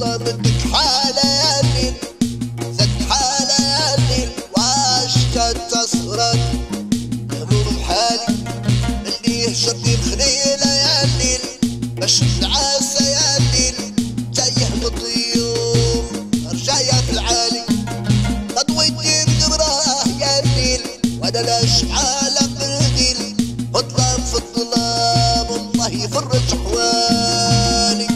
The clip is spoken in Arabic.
والله بدك حالة يا الليل، زك حالة يا الليل واشكت تصرك هموم حالي اللي يهجرني بخليلة يا الليل، باش العاسة يا الليل تايه بالضيوف رجاية في العالي، تضويتي بقبراه يا الليل وانا لا شحالة قنديل، اطلب في الظلام والله يفرج احوالي.